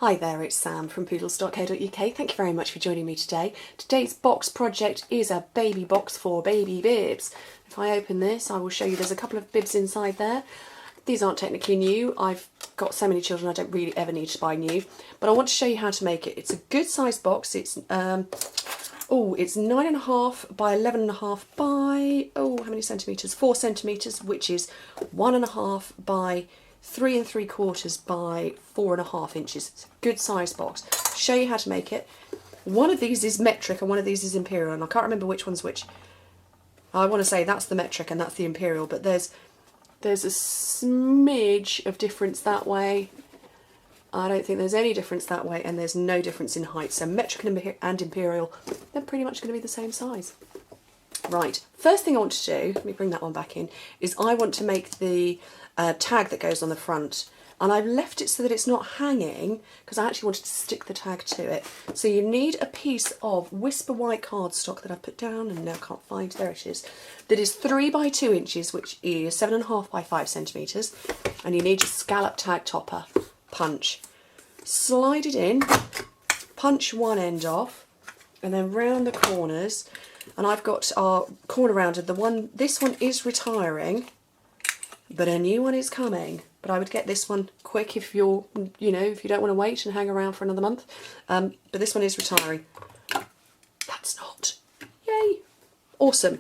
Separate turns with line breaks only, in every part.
Hi there, it's Sam from Poodles.co.uk. Thank you very much for joining me today. Today's box project is a baby box for baby bibs. If I open this, I will show you there's a couple of bibs inside there. These aren't technically new. I've got so many children I don't really ever need to buy new. But I want to show you how to make it. It's a good sized box. It's it's 9.5 by 11.5 by, how many centimetres? 4 centimetres, which is 1.5 by 3 3/4 by 4.5 inches. It's a good sized box. Show you how to make it. One of these is metric and one of these is imperial, and I can't remember which one's which. I want to say that's the metric and that's the imperial, but there's a smidge of difference that way. I don't think there's any difference that way, and there's no difference in height. So metric and imperial, they're pretty much going to be the same size. Right, first thing I want to do, let me bring that one back in, is I want to make the tag that goes on the front. And I've left it so that it's not hanging because I actually wanted to stick the tag to it. So you need a piece of Whisper white cardstock that I've put down and now can't find, there it is, that is 3 by 2 inches, which is 7.5 by 5 centimetres. And you need your scallop tag topper. Punch. Slide it in, punch one end off, and then round the corners. And I've got our corner rounded. This one is retiring, but a new one is coming. But I would get this one quick if you're, if you don't want to wait and hang around for another month. But this one is retiring. That's not. Yay. Awesome.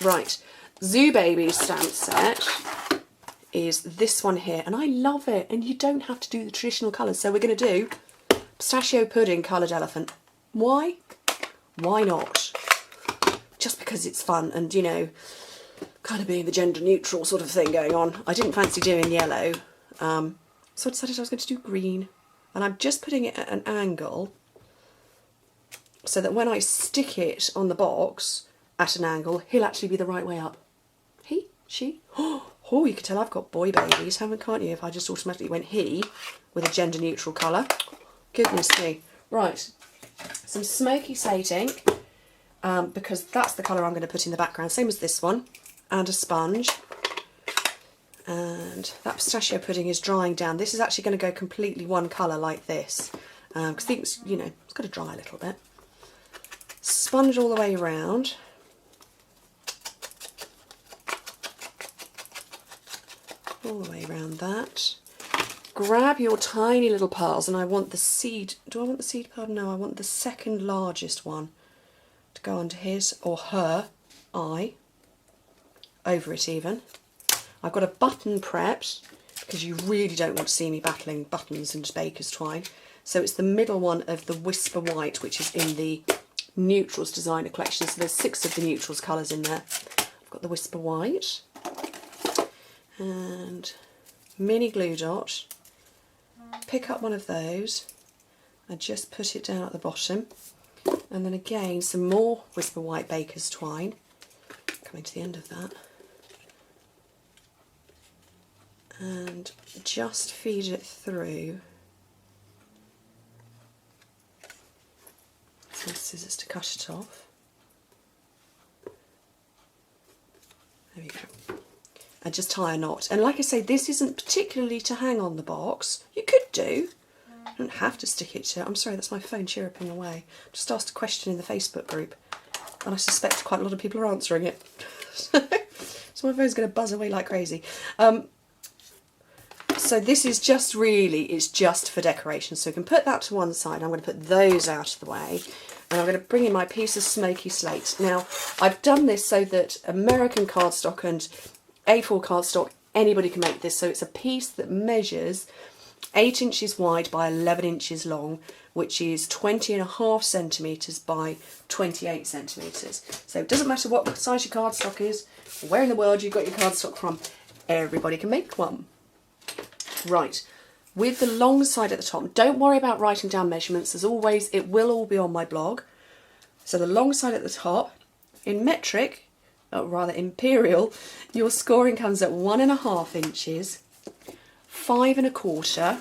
Right. Zoo Baby stamp set is this one here. And I love it. And you don't have to do the traditional colours. So we're going to do pistachio pudding coloured elephant. Why? Why not? Just because it's fun and, kind of being the gender neutral sort of thing going on. I didn't fancy doing yellow, so I decided I was going to do green. And I'm just putting it at an angle so that when I stick it on the box at an angle, he'll actually be the right way up. He, she, oh, you can tell I've got boy babies, can't you? If I just automatically went he with a gender neutral colour. Goodness me. Right, some smoky slate ink, because that's the colour I'm going to put in the background, same as this one. And a sponge, and that pistachio pudding is drying down. This is actually going to go completely one colour like this, because it's got to dry a little bit. Sponge all the way around, all the way around that. Grab your tiny little pearls, and I want the seed. Do I want the seed pearl? No, I want the second largest one to go onto his or her eye. Over it even. I've got a button prepped because you really don't want to see me battling buttons and baker's twine. So it's the middle one of the Whisper White, which is in the Neutrals Designer collection. So there's 6 of the Neutrals colours in there. I've got the Whisper White and mini glue dot. Pick up one of those and just put it down at the bottom. And then again some more Whisper White baker's twine. Coming to the end of that. And just feed it through. Some scissors to cut it off. There we go. And just tie a knot. And like I say, this isn't particularly to hang on the box. You could do. You don't have to stick it to. I'm sorry, that's my phone chirruping away. Just asked a question in the Facebook group, and I suspect quite a lot of people are answering it. So my phone's going to buzz away like crazy. So this is just just for decoration. So we can put that to one side. I'm going to put those out of the way. And I'm going to bring in my piece of smoky slate. Now, I've done this so that American cardstock and A4 cardstock, anybody can make this. So it's a piece that measures 8 inches wide by 11 inches long, which is 20.5 centimetres by 28 centimetres. So it doesn't matter what size your cardstock is, or where in the world you've got your cardstock from, everybody can make one. Right, with the long side at the top, don't worry about writing down measurements. As always, it will all be on my blog. So the long side at the top, in metric, or rather imperial, your scoring comes at 1.5 inches, 5 1/4,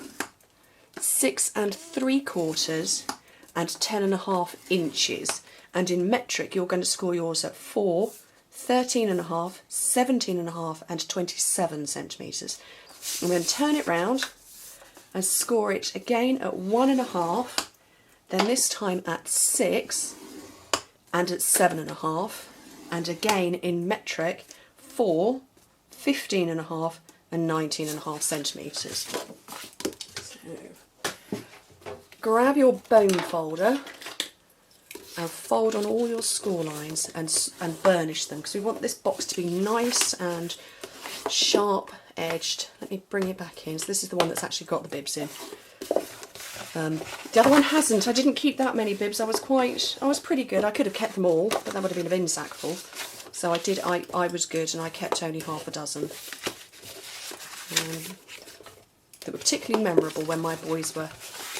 6 3/4, and 10.5 inches. And in metric, you're going to score yours at 4, 13.5, 17.5, and 27 centimetres. I'm going to turn it round and and score it again at 1.5, then this time at 6 and at 7.5, and again in metric 4, 15.5 and 19.5 centimetres. So grab your bone folder and fold on all your score lines and burnish them, because we want this box to be nice and sharp edged. Let me bring it back in. So this is the one that's actually got the bibs in. The other one hasn't. I didn't keep that many bibs. I was pretty good. I could have kept them all, but that would have been a bin sack full. So I was good, and I kept only half a dozen. That were particularly memorable when my boys were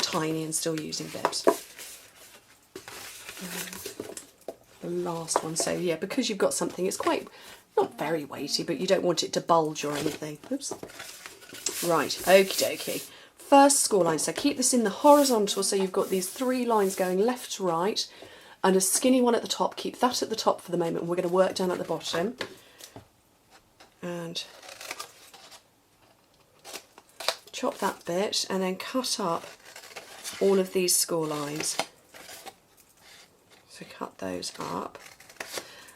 tiny and still using bibs. The last one. So yeah, because you've got something, it's quite, not very weighty, but you don't want it to bulge or anything. Oops. Right, okie dokie. First score line, so keep this in the horizontal, so you've got these 3 lines going left to right, and a skinny one at the top. Keep that at the top for the moment, and we're going to work down at the bottom. And chop that bit, and then cut up all of these score lines. So cut those up.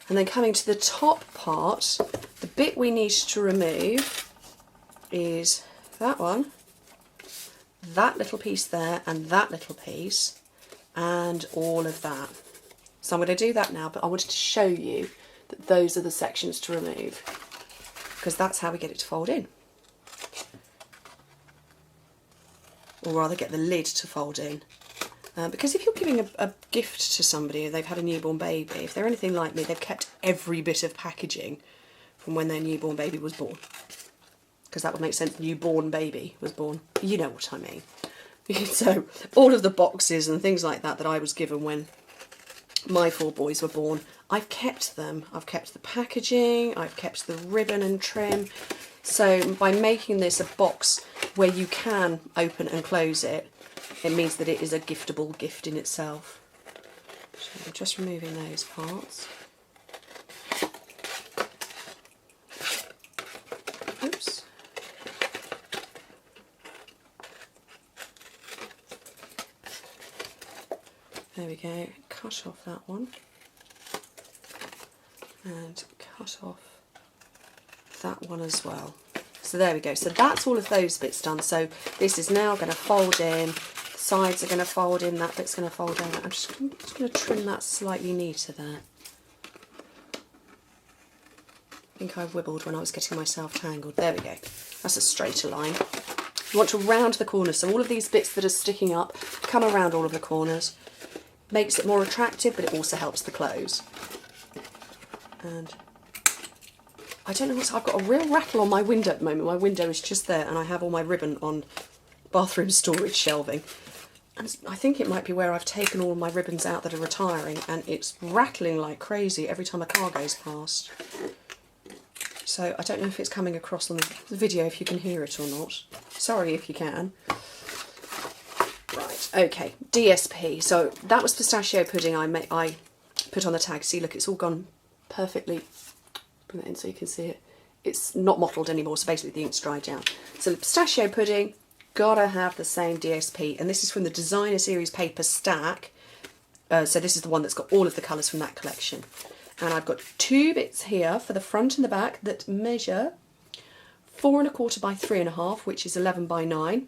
And then coming to the top part, the bit we need to remove is that one, that little piece there, and that little piece, and all of that. So I'm going to do that now, but I wanted to show you that those are the sections to remove, because that's how we get it to fold in. Or rather get the lid to fold in. Because if you're giving a gift to somebody and they've had a newborn baby, if they're anything like me, they've kept every bit of packaging from when their newborn baby was born. Because that would make sense, newborn baby was born. You know what I mean. So all of the boxes and things like that that I was given when my 4 boys were born, I've kept them. I've kept the packaging, I've kept the ribbon and trim. So by making this a box where you can open and close it, it means that it is a giftable gift in itself. So I'm just removing those parts. Oops. There we go. Cut off that one. And cut off that one as well. So there we go. So that's all of those bits done. So this is now going to fold in. Sides are going to fold in, that bit's going to fold in. I'm just going to trim that slightly neater there. I think I wibbled when I was getting myself tangled. There we go. That's a straighter line. You want to round the corners, so all of these bits that are sticking up come around all of the corners. Makes it more attractive, but it also helps the close. And I don't know what's, I've got a real rattle on my window at the moment. My window is just there, and I have all my ribbon on bathroom storage shelving. And I think it might be where I've taken all my ribbons out that are retiring, and it's rattling like crazy every time a car goes past. So I don't know if it's coming across on the video, if you can hear it or not. Sorry if you can. Right, okay, DSP. So that was pistachio pudding I put on the tag. See, look, it's all gone perfectly. Bring that in so you can see it. It's not mottled anymore, so basically the ink's dried down. So the pistachio pudding, gotta have the same DSP, and this is from the Designer Series paper stack. So this is the one that's got all of the colours from that collection. And I've got 2 bits here for the front and the back that measure 4¼ by 3½, which is 11 by 9.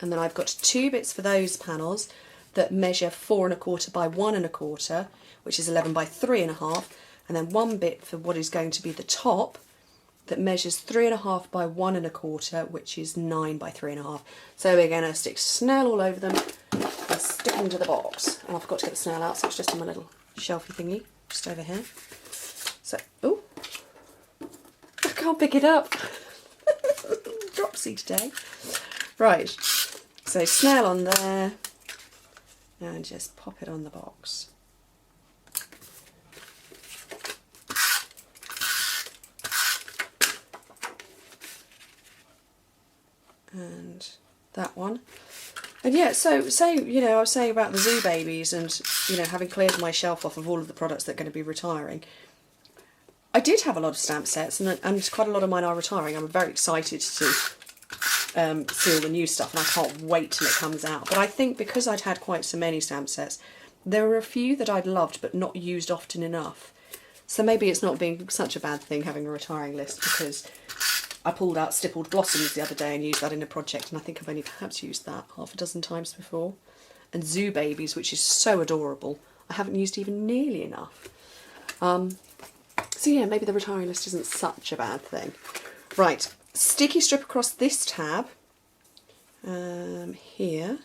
And then I've got 2 bits for those panels that measure 4¼ by 1¼ which is 11 by 3½, and then 1 bit for what is going to be the top that measures 3½ by 1¼ which is 9 by 3½. So we're going to stick snail all over them and stick them into the box. And I forgot to get the snail out, so it's just on my little shelfie thingy, just over here. So, oh, I can't pick it up. Dropsy today. Right, so snail on there, and just pop it on the box. And that one. And yeah, so you know, I was saying about the zoo babies and, you know, having cleared my shelf off of all of the products that are going to be retiring. I did have a lot of stamp sets, and quite a lot of mine are retiring. I'm very excited to seal the new stuff, and I can't wait till it comes out. But I think because I'd had quite so many stamp sets, there were a few that I'd loved but not used often enough. So maybe it's not being such a bad thing having a retiring list, because I pulled out Stippled Blossoms the other day and used that in a project, and I think I've only perhaps used that half a dozen times before. And Zoo Babies, which is so adorable, I haven't used even nearly enough. So yeah, maybe the retiring list isn't such a bad thing. Right, sticky strip across this tab. Here.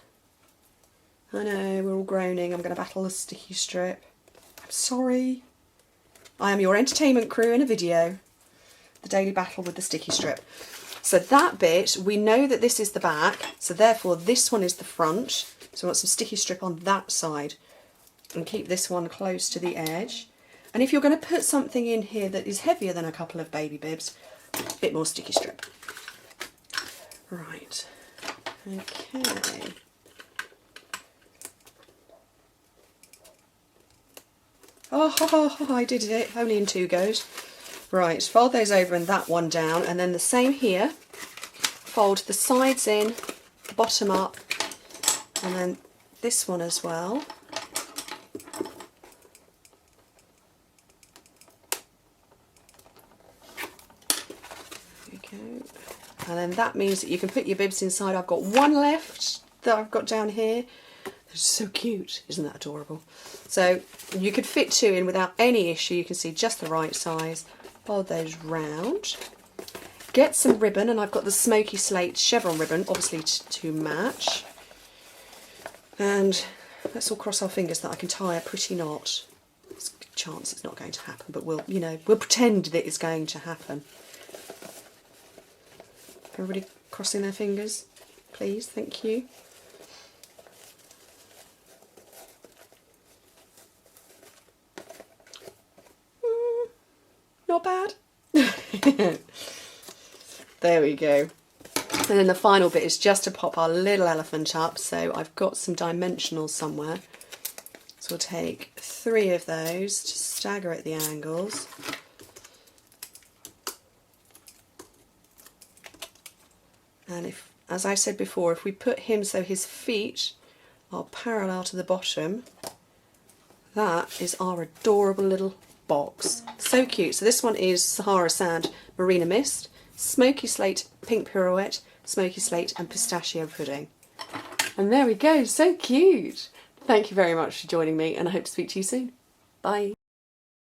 I know, we're all groaning. I'm going to battle a sticky strip. I'm sorry. I am your entertainment crew in a video. The daily battle with the sticky strip. So that bit, we know that this is the back, so therefore this one is the front. So I want some sticky strip on that side. And keep this one close to the edge. And if you're going to put something in here that is heavier than a couple of baby bibs, a bit more sticky strip. Right. Okay. Oh, I did it, only in 2 goes. Right, fold those over and that one down, and then the same here. Fold the sides in, bottom up, and then this one as well. There we go. And then that means that you can put your bibs inside. I've got one left that I've got down here. They're so cute, isn't that adorable? So you could fit 2 in without any issue. You can see just the right size. Fold those round. Get some ribbon, and I've got the Smoky Slate chevron ribbon, obviously to match. And let's all cross our fingers that I can tie a pretty knot. There's a good chance it's not going to happen, but we'll pretend that it's going to happen. Everybody crossing their fingers, please, thank you. Not bad. There we go. And then the final bit is just to pop our little elephant up. So I've got some dimensionals somewhere. So we'll take 3 of those to stagger at the angles. And if, as I said before, if we put him so his feet are parallel to the bottom, that is our adorable little box. So cute. So this one is Sahara Sand Marina Mist, Smoky Slate Pink Pirouette, Smoky Slate and Pistachio Pudding. And there we go, so cute. Thank you very much for joining me, and I hope to speak to you soon. Bye.